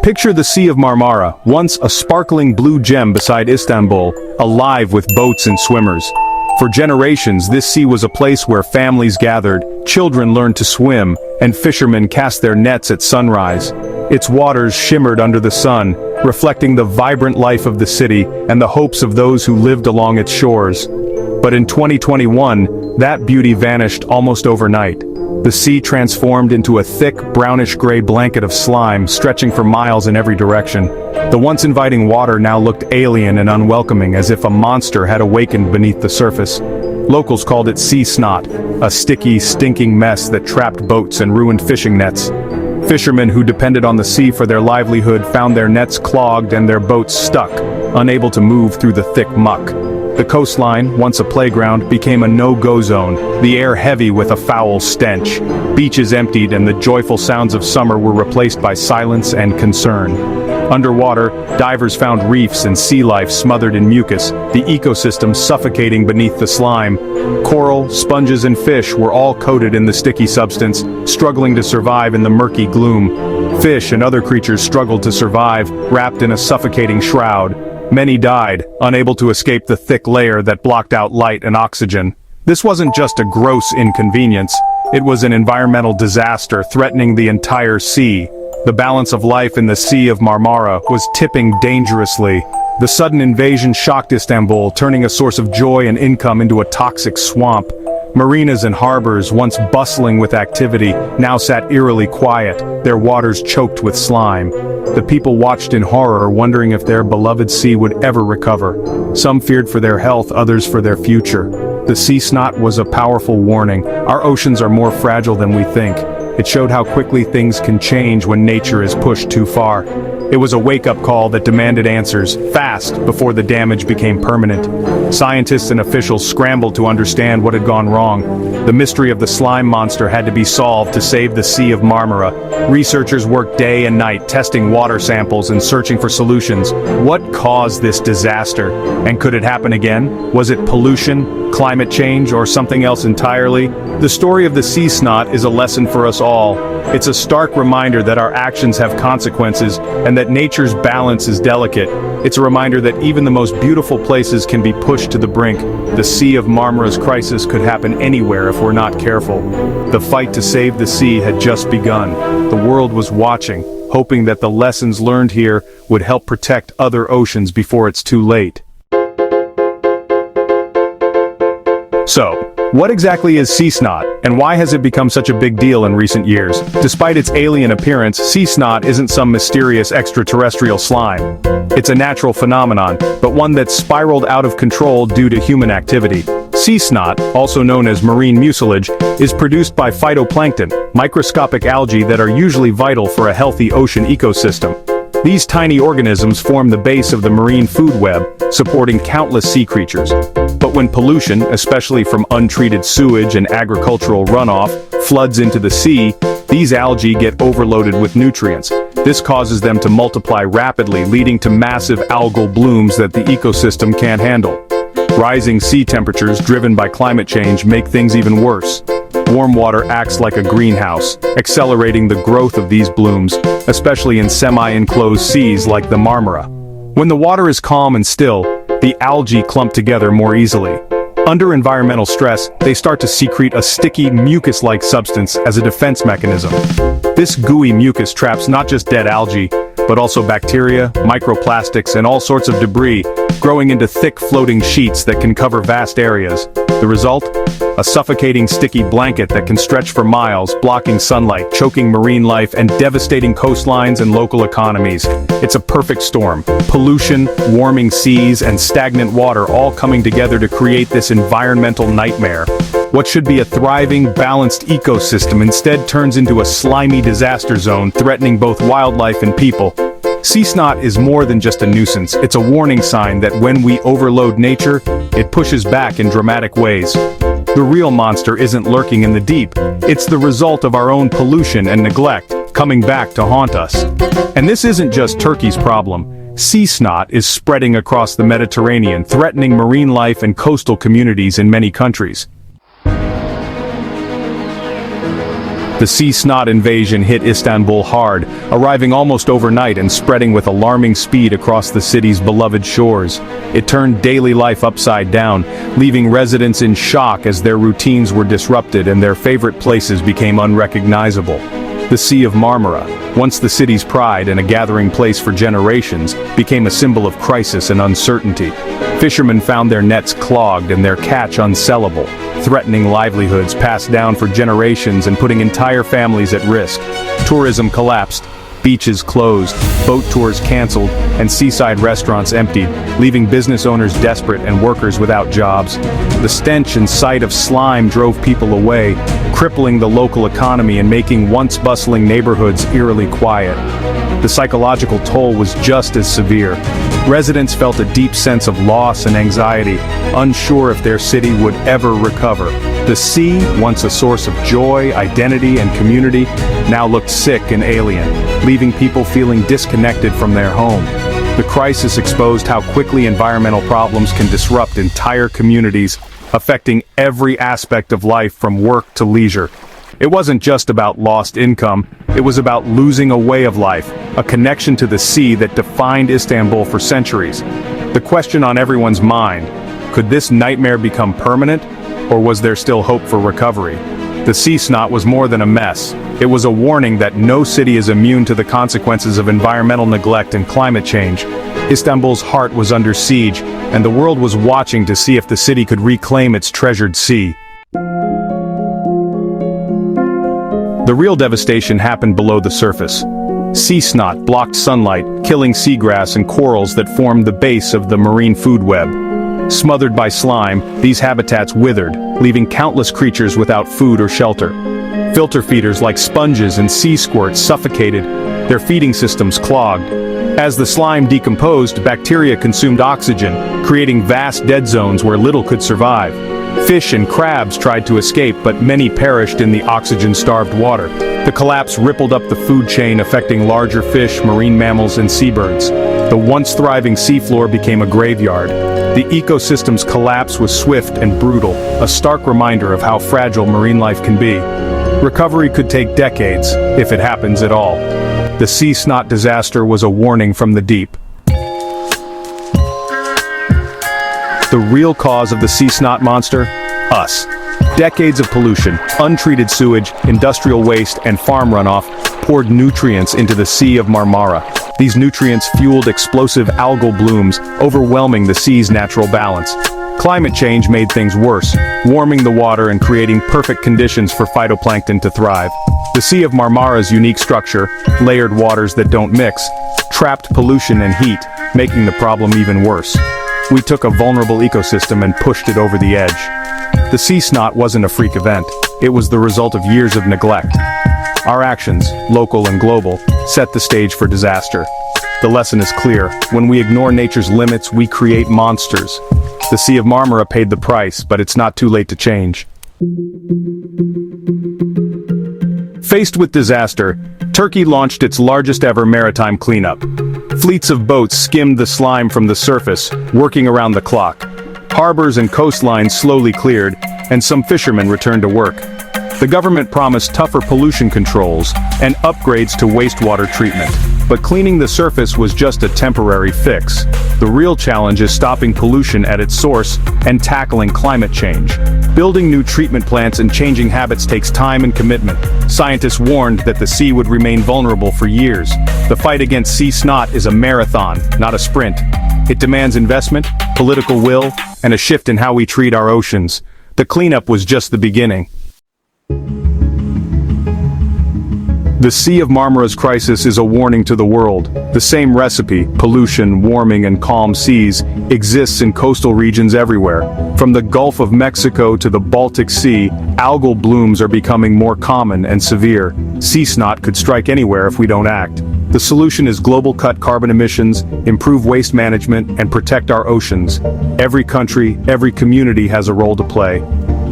Picture the Sea of Marmara, once a sparkling blue gem beside Istanbul, alive with boats and swimmers. For generations, this sea was a place where families gathered, children learned to swim, and fishermen cast their nets at sunrise. Its waters shimmered under the sun, reflecting the vibrant life of the city and the hopes of those who lived along its shores. But in 2021, that beauty vanished almost overnight. The sea transformed into a thick, brownish-gray blanket of slime stretching for miles in every direction. The once inviting water now looked alien and unwelcoming, as if a monster had awakened beneath the surface. Locals called it sea snot, a sticky, stinking mess that trapped boats and ruined fishing nets. Fishermen who depended on the sea for their livelihood found their nets clogged and their boats stuck, unable to move through the thick muck. The coastline, once a playground, became a no-go zone, the air heavy with a foul stench. Beaches emptied and the joyful sounds of summer were replaced by silence and concern. Underwater, divers found reefs and sea life smothered in mucus, the ecosystem suffocating beneath the slime. Coral, sponges and fish were all coated in the sticky substance, struggling to survive in the murky gloom. Fish and other creatures struggled to survive, wrapped in a suffocating shroud. Many died, unable to escape the thick layer that blocked out light and oxygen. This wasn't just a gross inconvenience, it was an environmental disaster threatening the entire sea. The balance of life in the Sea of Marmara was tipping dangerously. The sudden invasion shocked Istanbul, turning a source of joy and income into a toxic swamp. Marinas and harbors, once bustling with activity, now sat eerily quiet, their waters choked with slime. The people watched in horror, wondering if their beloved sea would ever recover. Some feared for their health, others for their future. The sea snot was a powerful warning. Our oceans are more fragile than we think. It showed how quickly things can change when nature is pushed too far. It was a wake-up call that demanded answers, fast, before the damage became permanent. Scientists and officials scrambled to understand what had gone wrong. The mystery of the slime monster had to be solved to save the Sea of Marmara. Researchers worked day and night, testing water samples and searching for solutions. What caused this disaster? And could it happen again? Was it pollution, climate change, or something else entirely? The story of the sea snot is a lesson for us all. It's a stark reminder that our actions have consequences and that nature's balance is delicate. It's a reminder that even the most beautiful places can be pushed to the brink. The Sea of Marmara's crisis could happen anywhere if we're not careful. The fight to save the sea had just begun. The world was watching, hoping that the lessons learned here would help protect other oceans before it's too late. So, what exactly is sea snot, and why has it become such a big deal in recent years? Despite its alien appearance, sea snot isn't some mysterious extraterrestrial slime. It's a natural phenomenon, but one that's spiraled out of control due to human activity. Sea snot, also known as marine mucilage, is produced by phytoplankton, microscopic algae that are usually vital for a healthy ocean ecosystem. These tiny organisms form the base of the marine food web, supporting countless sea creatures. But when pollution, especially from untreated sewage and agricultural runoff, floods into the sea, these algae get overloaded with nutrients. This causes them to multiply rapidly, leading to massive algal blooms that the ecosystem can't handle. Rising sea temperatures driven by climate change make things even worse. Warm water acts like a greenhouse, accelerating the growth of these blooms, especially in semi-enclosed seas like the Marmara. When the water is calm and still, the algae clump together more easily. Under environmental stress, they start to secrete a sticky, mucus-like substance as a defense mechanism. This gooey mucus traps not just dead algae, but also bacteria, microplastics, and all sorts of debris, growing into thick floating sheets that can cover vast areas. The result? A suffocating sticky blanket that can stretch for miles, blocking sunlight, choking marine life, and devastating coastlines and local economies. It's a perfect storm. Pollution, warming seas, and stagnant water all coming together to create this environmental nightmare. What should be a thriving, balanced ecosystem instead turns into a slimy disaster zone threatening both wildlife and people. Sea snot is more than just a nuisance. It's a warning sign that when we overload nature, it pushes back in dramatic ways. The real monster isn't lurking in the deep. It's the result of our own pollution and neglect, coming back to haunt us. And this isn't just Turkey's problem. Sea snot is spreading across the Mediterranean, threatening marine life and coastal communities in many countries. The sea snot invasion hit Istanbul hard, arriving almost overnight and spreading with alarming speed across the city's beloved shores. It turned daily life upside down, leaving residents in shock as their routines were disrupted and their favorite places became unrecognizable. The Sea of Marmara, once the city's pride and a gathering place for generations, became a symbol of crisis and uncertainty. Fishermen found their nets clogged and their catch unsellable, threatening livelihoods passed down for generations and putting entire families at risk. Tourism collapsed, beaches closed, boat tours canceled, and seaside restaurants emptied, leaving business owners desperate and workers without jobs. The stench and sight of slime drove people away, crippling the local economy and making once bustling neighborhoods eerily quiet. The psychological toll was just as severe. Residents felt a deep sense of loss and anxiety, unsure if their city would ever recover. The sea, once a source of joy, identity, and community, now looked sick and alien, leaving people feeling disconnected from their home. The crisis exposed how quickly environmental problems can disrupt entire communities, affecting every aspect of life from work to leisure. It wasn't just about lost income, it was about losing a way of life, a connection to the sea that defined Istanbul for centuries. The question on everyone's mind, could this nightmare become permanent, or was there still hope for recovery? The sea snot was more than a mess. It was a warning that no city is immune to the consequences of environmental neglect and climate change. Istanbul's heart was under siege, and the world was watching to see if the city could reclaim its treasured sea. The real devastation happened below the surface. Sea snot blocked sunlight, killing seagrass and corals that formed the base of the marine food web. Smothered by slime, these habitats withered, leaving countless creatures without food or shelter. Filter feeders like sponges and sea squirts suffocated, their feeding systems clogged. As the slime decomposed, bacteria consumed oxygen, creating vast dead zones where little could survive. Fish and crabs tried to escape, but many perished in the oxygen-starved water. The collapse rippled up the food chain, affecting larger fish, marine mammals, and seabirds. The once thriving seafloor became a graveyard. The ecosystem's collapse was swift and brutal, a stark reminder of how fragile marine life can be. Recovery could take decades, if it happens at all. The sea snot disaster was a warning from the deep. The real cause of the sea snot monster? Us. Decades of pollution, untreated sewage, industrial waste, and farm runoff poured nutrients into the Sea of Marmara. These nutrients fueled explosive algal blooms, overwhelming the sea's natural balance. Climate change made things worse, warming the water and creating perfect conditions for phytoplankton to thrive. The Sea of Marmara's unique structure, layered waters that don't mix, trapped pollution and heat, making the problem even worse. We took a vulnerable ecosystem and pushed it over the edge. The sea snot wasn't a freak event, it was the result of years of neglect. Our actions, local and global, set the stage for disaster. The lesson is clear: when we ignore nature's limits, we create monsters. The Sea of Marmara paid the price, but it's not too late to change. Faced with disaster, Turkey launched its largest ever maritime cleanup. Fleets of boats skimmed the slime from the surface, working around the clock. Harbors and coastlines slowly cleared, and some fishermen returned to work. The government promised tougher pollution controls and upgrades to wastewater treatment. But cleaning the surface was just a temporary fix. The real challenge is stopping pollution at its source and tackling climate change. Building new treatment plants and changing habits takes time and commitment. Scientists warned that the sea would remain vulnerable for years. The fight against sea snot is a marathon, not a sprint. It demands investment, political will, and a shift in how we treat our oceans. The cleanup was just the beginning. The Sea of Marmara's crisis is a warning to the world. The same recipe, pollution, warming, and calm seas, exists in coastal regions everywhere. From the Gulf of Mexico to the Baltic Sea, algal blooms are becoming more common and severe. Sea snot could strike anywhere if we don't act. The solution is global: cut carbon emissions, improve waste management, and protect our oceans. Every country, every community has a role to play.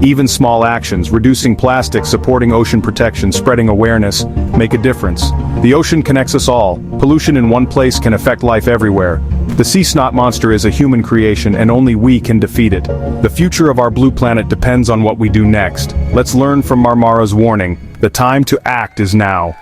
Even small actions, reducing plastic, supporting ocean protection, spreading awareness, make a difference. The ocean connects us all. Pollution in one place can affect life everywhere. The sea snot monster is a human creation and only we can defeat it. The future of our blue planet depends on what we do next. Let's learn from Marmara's warning. The time to act is now.